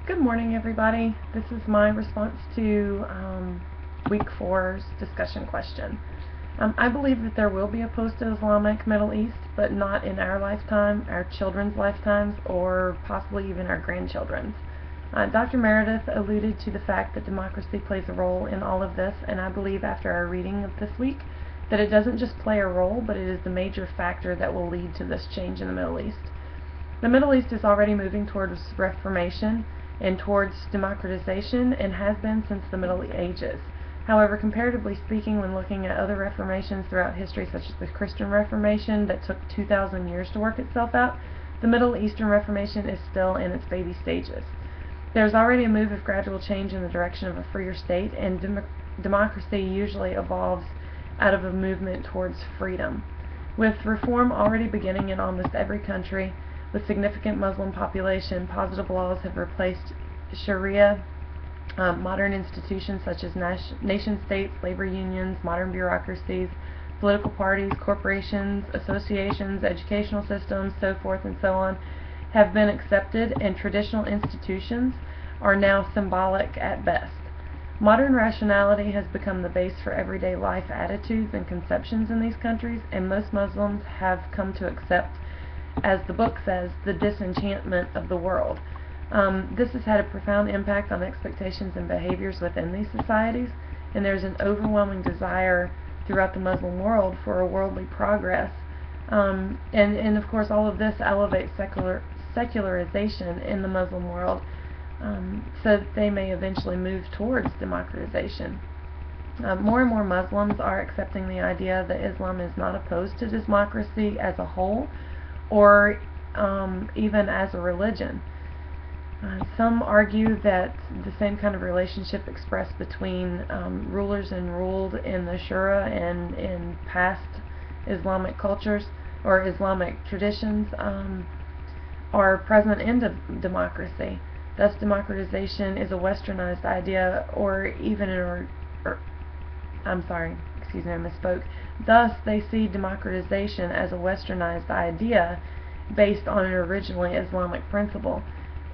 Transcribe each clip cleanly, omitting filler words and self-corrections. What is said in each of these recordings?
Good morning, everybody. This is my response to week 4's discussion question. I believe that there will be a post-Islamic Middle East, but not in our lifetime, our children's lifetimes, or possibly even our grandchildren's. Dr. Meredith alluded to the fact that democracy plays a role in all of this, and I believe after our reading of this week that it doesn't just play a role, but it is the major factor that will lead to this change in the Middle East. The Middle East is already moving towards reformation and towards democratization, and has been since the Middle Ages. However, comparatively speaking, when looking at other reformations throughout history, such as the Christian Reformation that took 2,000 years to work itself out, the Middle Eastern Reformation is still in its baby stages. There's already a move of gradual change in the direction of a freer state, and democracy usually evolves out of a movement towards freedom. With reform already beginning in almost every country with significant Muslim population, positive laws have replaced Sharia. Modern institutions such as nation-states, labor unions, modern bureaucracies, political parties, corporations, associations, educational systems, so forth and so on, have been accepted, and traditional institutions are now symbolic at best. Modern rationality has become the base for everyday life attitudes and conceptions in these countries, and most Muslims have come to accept, as the book says, the disenchantment of the world. This has had a profound impact on expectations and behaviors within these societies, and there's an overwhelming desire throughout the Muslim world for a worldly progress. And of course, all of this elevates secularization in the Muslim world, so that they may eventually move towards democratization. More and more Muslims are accepting the idea that Islam is not opposed to democracy as a whole, or even as a religion. Some argue that the same kind of relationship expressed between rulers and ruled in the Shura and in past Islamic cultures or Islamic traditions are present in democracy. Thus, democratization is a westernized idea, or even excuse me, I misspoke. Thus, they see democratization as a westernized idea based on an originally Islamic principle.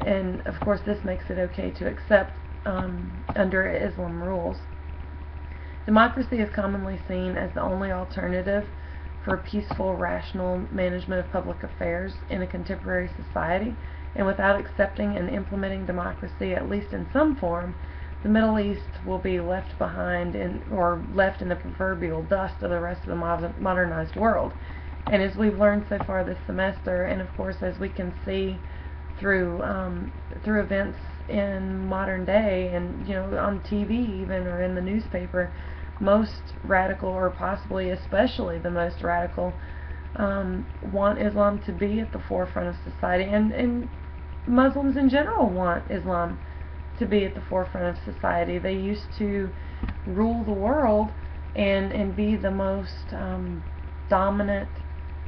And of course, this makes it okay to accept under Islam rules. Democracy is commonly seen as the only alternative for peaceful, rational management of public affairs in a contemporary society, and without accepting and implementing democracy, at least in some form, the Middle East will be left behind or left in the proverbial dust of the rest of the modernized world. And as we've learned so far this semester, and of course as we can see through events in modern day, and on TV even, or in the newspaper, most radical, or possibly especially the most radical, want Islam to be at the forefront of society, and Muslims in general want Islam to be at the forefront of society. They used to rule the world and be the most dominant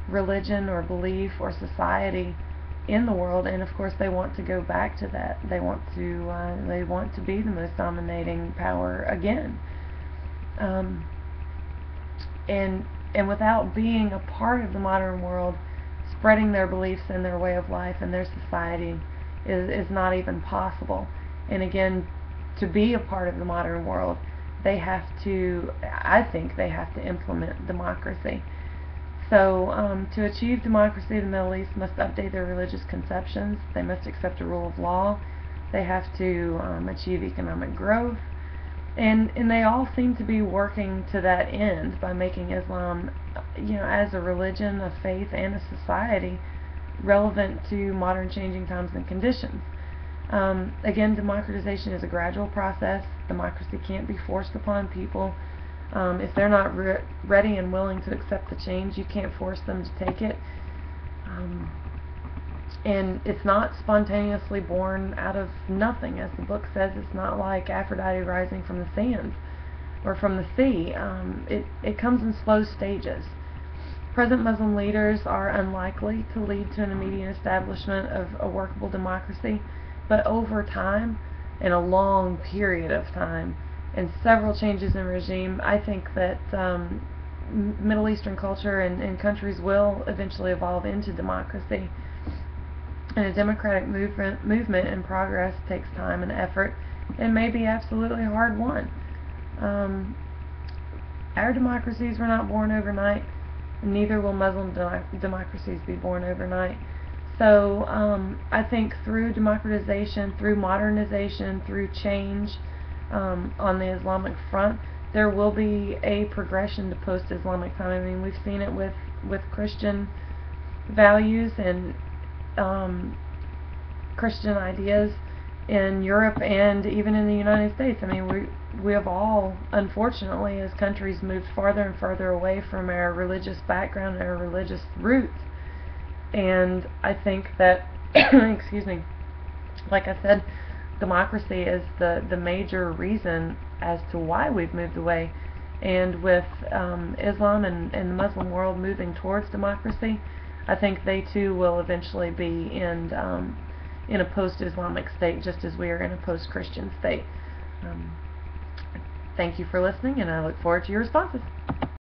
religion or belief or society in the world, and of course they want to go back to that. They want to be the most dominating power again. And without being a part of the modern world, spreading their beliefs and their way of life and their society is not even possible. And again, to be a part of the modern world, I think they have to implement democracy. So to achieve democracy, the Middle East must update their religious conceptions. They must accept a rule of law. They have to achieve economic growth. And they all seem to be working to that end by making Islam, as a religion, a faith, and a society relevant to modern changing times and conditions. Again, democratization is a gradual process. Democracy can't be forced upon people. If they're not ready and willing to accept the change, you can't force them to take it. And it's not spontaneously born out of nothing. As the book says, it's not like Aphrodite rising from the sands or from the sea. It comes in slow stages. Present Muslim leaders are unlikely to lead to an immediate establishment of a workable democracy, but over time, in a long period of time, and several changes in regime, I think that Middle Eastern culture and countries will eventually evolve into democracy. And a democratic movement and progress takes time and effort and may be absolutely hard won. Our democracies were not born overnight, and neither will Muslim democracies be born overnight. So I think through democratization, through modernization, through change on the Islamic front, there will be a progression to post-Islamic time. I mean, we've seen it with Christian values and Christian ideas in Europe and even in the United States. I mean, we have all, unfortunately, as countries, moved farther and farther away from our religious background and our religious roots. And I think that, excuse me, like I said, democracy is the major reason as to why we've moved away. And with Islam and the Muslim world moving towards democracy, I think they too will eventually be in a post-Islamic state, just as we are in a post-Christian state. Thank you for listening, and I look forward to your responses.